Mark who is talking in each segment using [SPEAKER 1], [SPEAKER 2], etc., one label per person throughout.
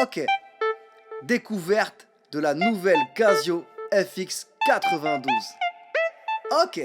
[SPEAKER 1] Ok, découverte de la nouvelle Casio FX92. Ok,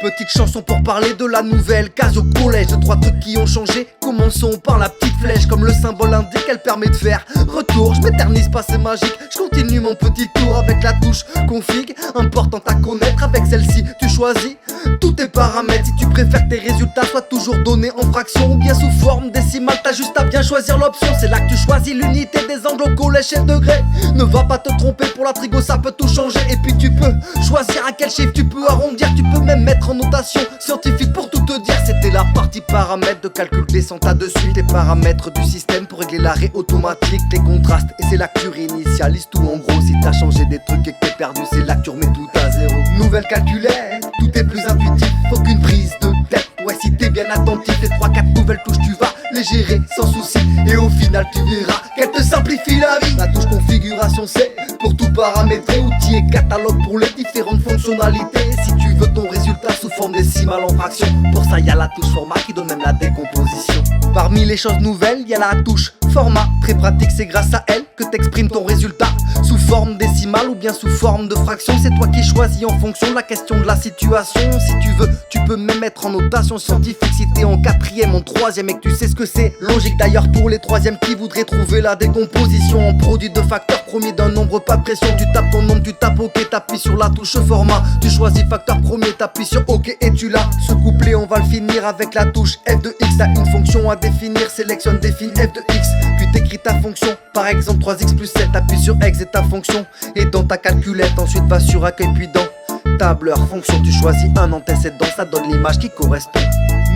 [SPEAKER 1] petite chanson pour parler de la nouvelle Casio Collège. De trois trucs qui ont changé, commençons par la petite flèche. Comme le symbole indique, elle permet de faire retour. Je m'éternise pas, c'est magique, je continue mon petit tour avec la touche config. Importante à connaître, avec celle-ci tu choisis tous tes paramètres. Si tu préfères que tes résultats soient toujours donnés en fractions ou bien sous forme décimale, t'as juste à bien choisir l'option. C'est là que tu choisis l'unité des angles au collège et degrés. Ne va pas te tromper, pour la trigo ça peut tout changer. Et puis tu peux choisir à quel chiffre tu peux arrondir. Tu peux même mettre en notation scientifique pour tout te dire. C'était la partie paramètres de calcul descente à de suite. Les paramètres du système pour régler l'arrêt automatique, les contrastes, et c'est là que tu réinitialises tout. En gros, si t'as changé des trucs et que t'es perdu, c'est là que tu remets tout à zéro. Nouvelle calculette, tout est plus intuitif, faut qu'une prise de tête. Ouais, si t'es bien attentif, les 3-4 nouvelles touches tu vas les gérer sans souci. Et au final tu verras qu'elle te simplifie la vie. La touche configuration c'est pour tout paramétrer, outil et catalogue pour les différentes fonctionnalités. Si tu veux ton résultat sous forme décimale en fraction, pour ça y a la touche format qui donne même la décomposition. Parmi les choses nouvelles, y a la touche format, très pratique, c'est grâce à elle que t'exprimes ton résultat sous forme décimale ou bien sous forme de fraction. C'est toi qui choisis en fonction de la question de la situation. Si tu veux, tu peux même mettre en notation scientifique si t'es en quatrième, en troisième et que tu sais ce que c'est. Logique d'ailleurs pour les troisièmes qui voudraient trouver la décomposition en produit de facteur premier d'un nombre, pas de pression. Tu tapes ton nombre, tu tapes OK, t'appuies sur la touche format, tu choisis facteur premier, t'appuies sur OK et tu l'as. Ce couplet on va le finir avec la touche F de X. T'as une fonction à définir, sélectionne, définit F de X, puis t'écris ta fonction, par exemple 3x plus 7, appuie sur X et ta fonction et dans ta calculette. Ensuite va sur accueil puis dans tableur fonction, tu choisis un antécédent, ça donne l'image qui correspond.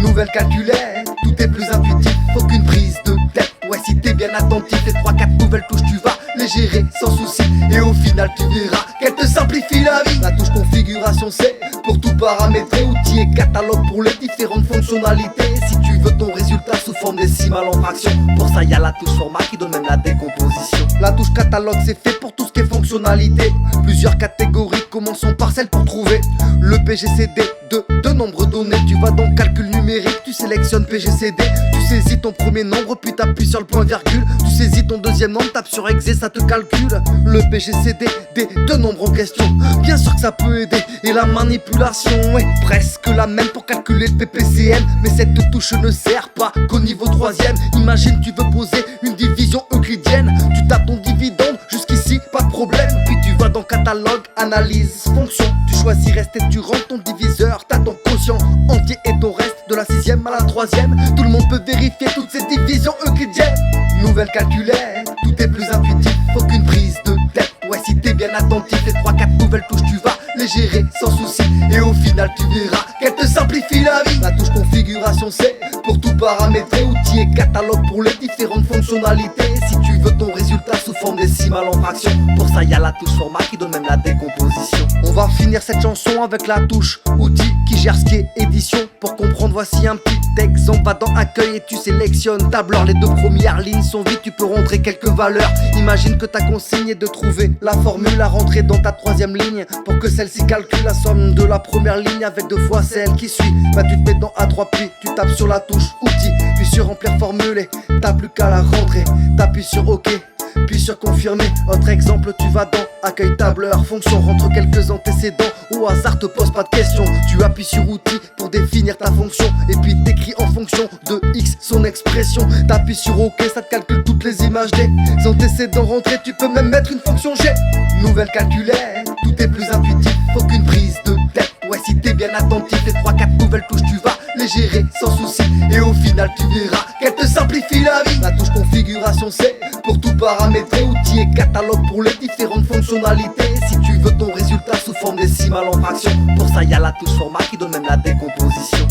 [SPEAKER 1] Nouvelle calculette, tout est plus intuitif, faut qu'une prise de tête. Ouais, si t'es bien attentif, les 3-4 nouvelles touches tu vas les gérer sans souci. Et au final tu verras qu'elle te simplifie la vie. La touche configuration c'est pour tout paramétrer, outil et catalogue pour les différentes fonctionnalités. Si tu veux ton résultat sous forme décimale en fraction, pour ça y a la touche format qui donne même la décomposition. La touche catalogue c'est fait pour tout ce qui est fonctionnalité. Plusieurs catégories, commençons par celle pour trouver le PGCD de nombre donné. Tu vas dans calcul numérique, tu sélectionnes PGCD, tu saisis ton premier nombre puis t'appuies sur le point virgule. Tu saisis ton deuxième nombre, tapes sur exe et ça te calcule le PGCD des deux nombres en question. Bien sûr que ça peut aider, et la manipulation est presque la même pour calculer le PPCM. Mais cette touche ne sert pas qu'au niveau troisième. Imagine tu veux poser une division euclidienne, tu tapes ton dividende, jusqu'ici pas de problème. Puis tu vas dans catalogue, analyse, fonction, tu choisis reste et tu rentres ton diviseur. T'as ton quotient entier et ton reste de la 6ème à la 3ème. Tout le monde peut vérifier toutes ces divisions euclidiennes. Nouvelle calculette, tout est plus intuitif, faut qu'une prise de tête. Ouais, si t'es bien attentif, les 3-4 nouvelles touches tu vas les gérer sans souci. Et au final tu verras qu'elle te simplifie la vie. La touche configuration c'est pour tout paramétrer, outil et catalogue pour les différentes fonctionnalités. Si tu veux ton résultat sous forme décimale en fraction, pour ça y a la touche format qui donne même la décomposition. On va finir cette chanson avec la touche outil qui gère ce qui est édition. Pour comprendre, voici un petit exemple. Va dans accueil et tu sélectionnes tableur. Les deux premières lignes sont vides, tu peux rentrer quelques valeurs. Imagine que ta consigne est de trouver la formule à rentrer dans ta 3ème ligne pour que celle-ci calcule la somme de la première ligne avec 2 fois celle qui suit. Bah tu te mets dans A3 puis tu tapes sur la touche outil, puis sur remplir formule et t'as plus qu'à la rentrer. T'appuies sur OK puis sur confirmer. Autre exemple, tu vas dans accueil tableur, fonction, rentre quelques antécédents, au hasard te pose pas de questions. Tu appuies sur outil pour définir ta fonction et puis t'écris en fonction de X son expression. T'appuies sur OK, ça te calcule toutes les images des antécédents rentrés. Tu peux même mettre une fonction G. Nouvelle calculette, tout est plus intuitif, faut qu'une prise de tête. Ouais, si t'es bien attentif, les 3-4 nouvelles touches tu vas les gérer sans souci. Et au final tu verras qu'elle te simplifie la vie. La touche configuration c'est pour tout paramétrer, outil et catalogue pour les différentes fonctionnalités. Si tu veux ton résultat sous forme décimale en fraction, pour ça y a la touche format qui donne même la décomposition.